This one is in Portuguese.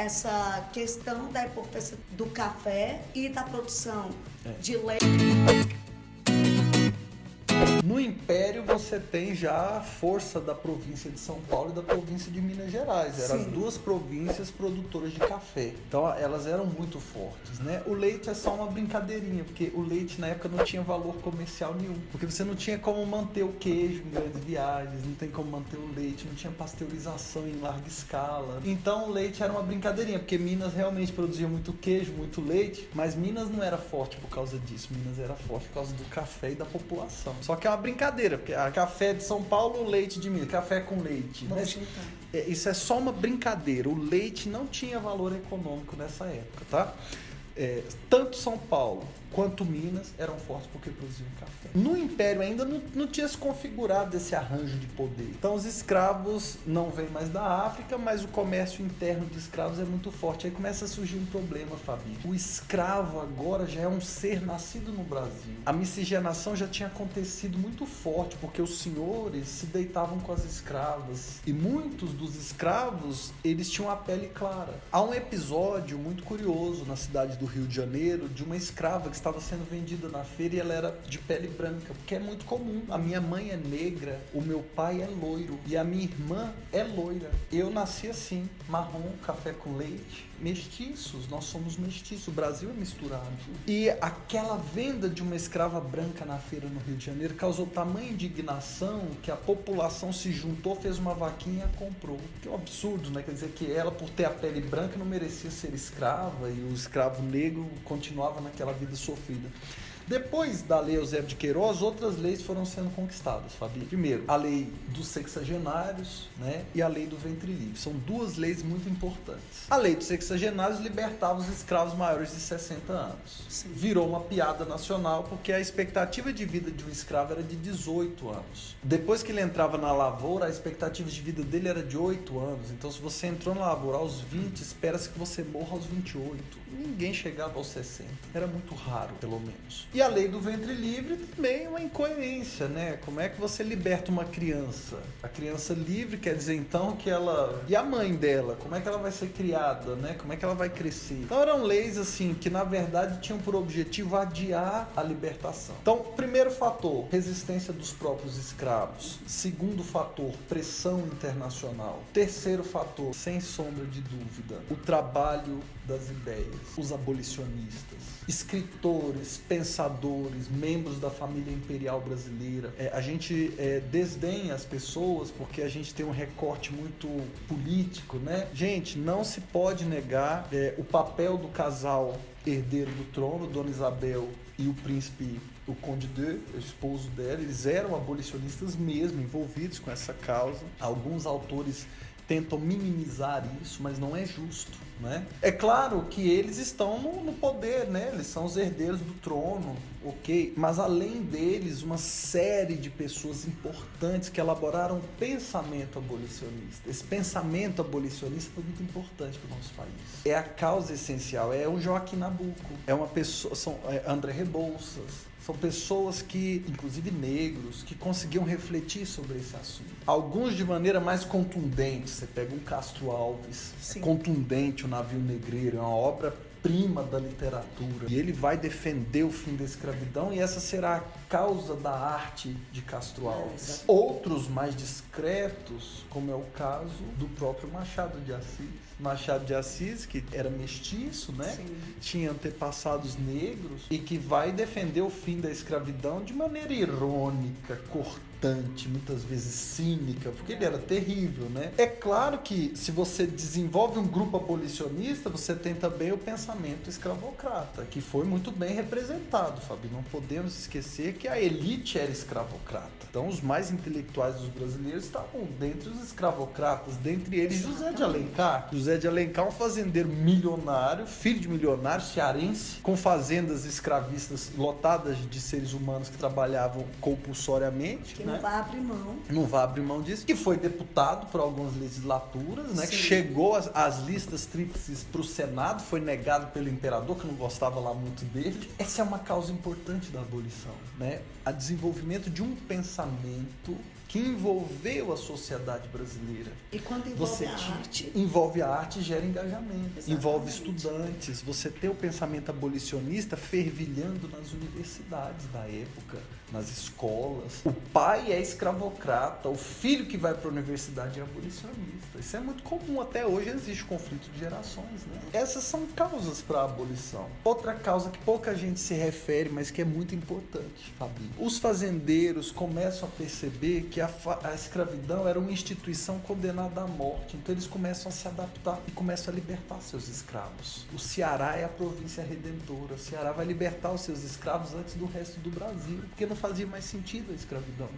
essa questão da importância do café e da produção de leite. No Império você tem já a força da província de São Paulo e da província de Minas Gerais. Eram as duas províncias produtoras de café. Então elas eram muito fortes, né? O leite é só uma brincadeirinha, porque o leite na época não tinha valor comercial nenhum. Porque você não tinha como manter o queijo em grandes viagens, não tem como manter o leite, não tinha pasteurização em larga escala. Então o leite era uma brincadeirinha, porque Minas realmente produzia muito queijo, muito leite, mas Minas não era forte por causa disso. Minas era forte por causa do café e da população. Só que é uma brincadeira, porque a café de São Paulo, leite de Minas, café com leite. Né? Isso é só uma brincadeira. O leite não tinha valor econômico nessa época, tá? Tanto São Paulo quanto Minas eram fortes porque produziam café. No Império ainda não tinha se configurado esse arranjo de poder. Então os escravos não vêm mais da África, mas o comércio interno de escravos é muito forte. Aí começa a surgir um problema, Fabi. O escravo agora já é um ser nascido no Brasil. A miscigenação já tinha acontecido muito forte, porque os senhores se deitavam com as escravas. E muitos dos escravos, eles tinham a pele clara. Há um episódio muito curioso na cidade do Rio de Janeiro, de uma escrava que estava sendo vendida na feira e ela era de pele branca, porque é muito comum. A minha mãe é negra, o meu pai é loiro e a minha irmã é loira. Eu nasci assim, marrom, café com leite, mestiços, nós somos mestiços, o Brasil é misturado. E aquela venda de uma escrava branca na feira no Rio de Janeiro causou tamanha indignação que a população se juntou, fez uma vaquinha e comprou. Que é um absurdo, né? Quer dizer que ela, por ter a pele branca, não merecia ser escrava e o escravo negro continuava naquela vida sofrida. Depois da Lei Eusébio de Queiroz, outras leis foram sendo conquistadas, Fabi. Primeiro, a lei dos sexagenários, né, e a lei do ventre livre. São duas leis muito importantes. A lei dos sexagenários libertava os escravos maiores de 60 anos. Sim. Virou uma piada nacional porque a expectativa de vida de um escravo era de 18 anos. Depois que ele entrava na lavoura, a expectativa de vida dele era de 8 anos. Então, se você entrou na lavoura aos 20, espera-se que você morra aos 28. Ninguém chegava aos 60. Era muito raro, pelo menos. E a lei do ventre livre também é uma incoerência, né? Como é que você liberta uma criança? A criança livre quer dizer, então, que ela... E a mãe dela? Como é que ela vai ser criada, né? Como é que ela vai crescer? Então, eram leis, assim, que, na verdade, tinham por objetivo adiar a libertação. Então, primeiro fator, resistência dos próprios escravos. Segundo fator, pressão internacional. Terceiro fator, sem sombra de dúvida, o trabalho das ideias. Os abolicionistas, escritores, pensadores, membros da família imperial brasileira. A gente desdenha as pessoas porque a gente tem um recorte muito político, né? Gente, não se pode negar o papel do casal herdeiro do trono, Dona Isabel e o príncipe, o Conde de, o esposo dela. Eles eram abolicionistas mesmo, envolvidos com essa causa. Alguns autores tentam minimizar isso, mas não é justo, né? É claro que eles estão no poder, né? Eles são os herdeiros do trono, ok? Mas além deles, uma série de pessoas importantes que elaboraram um pensamento abolicionista. Esse pensamento abolicionista foi muito importante para o nosso país. É a causa essencial, é o Joaquim Nabuco, é uma pessoa, André Rebouças. São pessoas que, inclusive negros, que conseguiam refletir sobre esse assunto. Alguns de maneira mais contundente. Você pega um Castro Alves, é contundente, o Navio Negreiro, é uma obra-prima da literatura. E ele vai defender o fim da escravidão e essa será a causa da arte de Castro Alves. Outros mais discretos, como é o caso do próprio Machado de Assis. Machado de Assis, que era mestiço, né? Sim. Tinha antepassados negros e que vai defender o fim da escravidão de maneira irônica, cortante, muitas vezes cínica, porque ele era terrível, né? É claro que se você desenvolve um grupo abolicionista, você tem também o pensamento escravocrata, que foi muito bem representado, Fabi. Não podemos esquecer que a elite era escravocrata. Então, os mais intelectuais dos brasileiros estavam dentre os escravocratas, dentre eles José de Alencar. José de Alencar, um fazendeiro milionário, filho de milionário, cearense, com fazendas escravistas lotadas de seres humanos que trabalhavam compulsoriamente. Que não vai abrir mão. Não vai abrir mão disso. Que foi deputado por algumas legislaturas, né? Que chegou às listas tríplices para o Senado, foi negado pelo imperador, que não gostava lá muito dele. Essa é uma causa importante da abolição, né? O desenvolvimento de um pensamento que envolveu a sociedade brasileira. E quando envolve a arte? Envolve a arte e gera engajamento. Exatamente. Envolve estudantes. Você tem o pensamento abolicionista fervilhando nas universidades da época, nas escolas. O pai é escravocrata, o filho que vai para a universidade é abolicionista. Isso é muito comum. Até hoje existe conflito de gerações, né? Essas são causas para a abolição. Outra causa que pouca gente se refere, mas que é muito importante, Fabi. Os fazendeiros começam a perceber que a escravidão era uma instituição condenada à morte. Então eles começam a se adaptar e começam a libertar seus escravos. O Ceará é a província redentora. O Ceará vai libertar os seus escravos antes do resto do Brasil, porque não fazia mais sentido a escravidão.